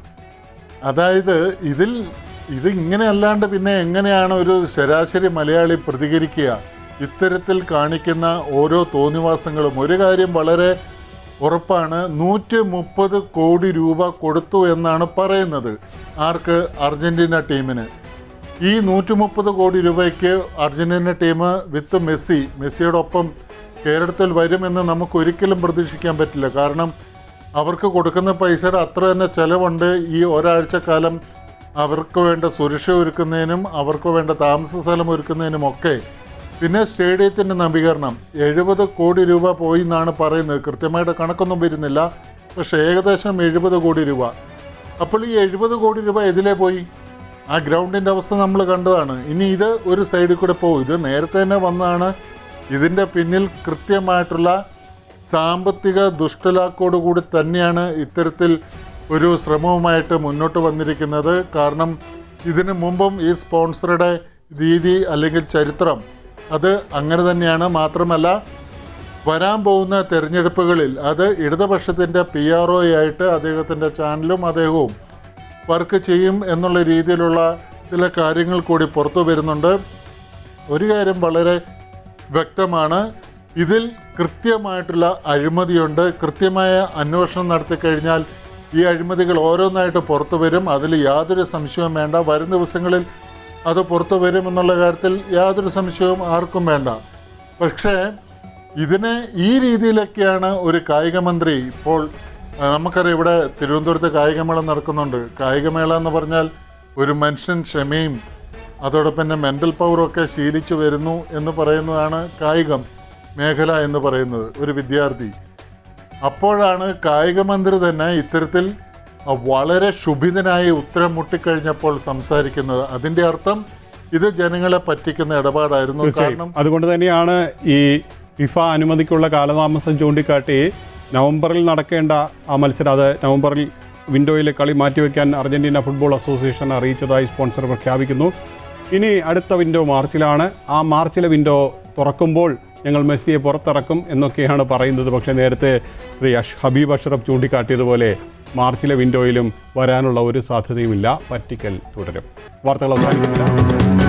B: അതായത് ഇത് ഇങ്ങനെ അല്ലാണ്ട് പിന്നെ എങ്ങനെയാണ് ഒരു ശരാശരി മലയാളി പ്രതികരിക്കുക? ഇത്തരത്തിൽ കാണിക്കുന്ന ഓരോ തോന്നിവാസങ്ങളും. ഒരു കാര്യം വളരെ ഉറപ്പാണ്, 130 കോടി രൂപ കൊടുത്തു എന്നാണ് പറയുന്നത്. ആർക്ക്? അർജന്റീന ടീമിന്. ഈ 130 കോടി രൂപയ്ക്ക് അർജന്റീന ടീം വിത്ത് മെസ്സിയോടൊപ്പം കേരളത്തിൽ വരുമെന്ന് നമുക്ക് ഒരിക്കലും പ്രതീക്ഷിക്കാൻ പറ്റില്ല. കാരണം അവർക്ക് കൊടുക്കുന്ന പൈസയുടെ അത്ര തന്നെ ചിലവുണ്ട്. ഈ ഒരാഴ്ചക്കാലം അവർക്ക് വേണ്ട സുരക്ഷ ഒരുക്കുന്നതിനും അവർക്ക് വേണ്ട താമസ സ്ഥലം ഒരുക്കുന്നതിനുമൊക്കെ. പിന്നെ സ്റ്റേഡിയത്തിൻ്റെ നവീകരണം 70 കോടി രൂപ പോയി എന്നാണ് പറയുന്നത്. കൃത്യമായിട്ട് കണക്കൊന്നും വരുന്നില്ല, പക്ഷേ ഏകദേശം 70 കോടി രൂപ. അപ്പോൾ ഈ 70 കോടി രൂപ എതിലേ പോയി? ആ ഗ്രൗണ്ടിൻ്റെ അവസ്ഥ നമ്മൾ കണ്ടതാണ്. ഇനി ഇത് ഒരു സൈഡിൽ കൂടെ പോകും. ഇത് നേരത്തെ തന്നെ വന്നതാണ്. ഇതിൻ്റെ പിന്നിൽ കൃത്യമായിട്ടുള്ള സാമ്പത്തിക ദുഷ്ടലാക്കോടുകൂടി തന്നെയാണ് ഇത്തരത്തിൽ ഒരു ശ്രമവുമായിട്ട് മുന്നോട്ട് വന്നിരിക്കുന്നത്. കാരണം ഇതിനു മുമ്പും ഈ സ്പോൺസറുടെ രീതി അല്ലെങ്കിൽ ചരിത്രം അത് അങ്ങനെ തന്നെയാണ്. മാത്രമല്ല വരാൻ പോകുന്ന തെരഞ്ഞെടുപ്പുകളിൽ അത് ഇടതുപക്ഷത്തിൻ്റെ PRO ആയിട്ട് അദ്ദേഹത്തിൻ്റെ ചാനലും അദ്ദേഹവും വർക്ക് ചെയ്യും എന്നുള്ള രീതിയിലുള്ള ചില കാര്യങ്ങൾ കൂടി പുറത്തു വരുന്നുണ്ട്. ഒരു കാര്യം വളരെ വ്യക്തമാണ്, ഇതിൽ കൃത്യമായിട്ടുള്ള അഴിമതിയുണ്ട്. കൃത്യമായ അന്വേഷണം നടത്തി കഴിഞ്ഞാൽ ഈ അഴിമതികൾ ഓരോന്നായിട്ട് പുറത്തു വരും. അതിൽ യാതൊരു സംശയവും വേണ്ട. വരും ദിവസങ്ങളിൽ അത് പുറത്തു വരും എന്നുള്ള കാര്യത്തിൽ യാതൊരു സംശയവും ആർക്കും വേണ്ട. പക്ഷേ ഇതിനെ ഈ രീതിയിലൊക്കെയാണ് ഒരു കായിക മന്ത്രി ഇപ്പോൾ നമുക്കറിയാം, ഇവിടെ തിരുവനന്തപുരത്ത് കായികമേള നടക്കുന്നുണ്ട്. കായികമേള എന്ന് പറഞ്ഞാൽ ഒരു മനുഷ്യൻ ക്ഷമയും അതോടൊപ്പം തന്നെ മെൻ്റൽ പവറൊക്കെ ശീലിച്ചു വരുന്നു എന്ന് പറയുന്നതാണ് കായികം മേഖല എന്ന് പറയുന്നത്, ഒരു വിദ്യാർത്ഥി. അപ്പോഴാണ് കായിക മന്ത്രി തന്നെ ഇത്തരത്തിൽ വളരെ ശുഭിതനായി ഉത്തരം മുട്ടിക്കഴിഞ്ഞപ്പോൾ സംസാരിക്കുന്നത്. അതിൻ്റെ അർത്ഥം ഇത് ജനങ്ങളെ പറ്റിക്കുന്ന ഇടപാടായിരുന്നു. കാരണം
A: അതുകൊണ്ട് തന്നെയാണ് ഈ ഫിഫ അനുമതിക്കുള്ള കാലതാമസം ചൂണ്ടിക്കാട്ടി നവംബറിൽ നടക്കേണ്ട ആ മത്സരം, അത് നവംബറിൽ വിൻഡോയിലെ കളി മാറ്റിവെക്കാൻ അർജന്റീന ഫുട്ബോൾ അസോസിയേഷൻ അറിയിച്ചതായി സ്പോൺസർ പ്രഖ്യാപിക്കുന്നു. ഇനി അടുത്ത വിൻഡോ മാർച്ചിലാണ്. ആ മാർച്ചിലെ വിൻഡോ തുറക്കുമ്പോൾ ഞങ്ങൾ മെസ്സിയെ പുറത്തിറക്കും എന്നൊക്കെയാണ് പറയുന്നത്. പക്ഷേ നേരത്തെ ശ്രീ ഹബീബ് അഷ്റഫ് ചൂണ്ടിക്കാട്ടിയതുപോലെ മാർച്ചിലെ വിൻഡോയിലും വരാനുള്ള ഒരു സാധ്യതയുമില്ല. പറ്റിക്കൽ തുടരും. വാർത്തകൾ അവസാനിക്കുന്നില്ല.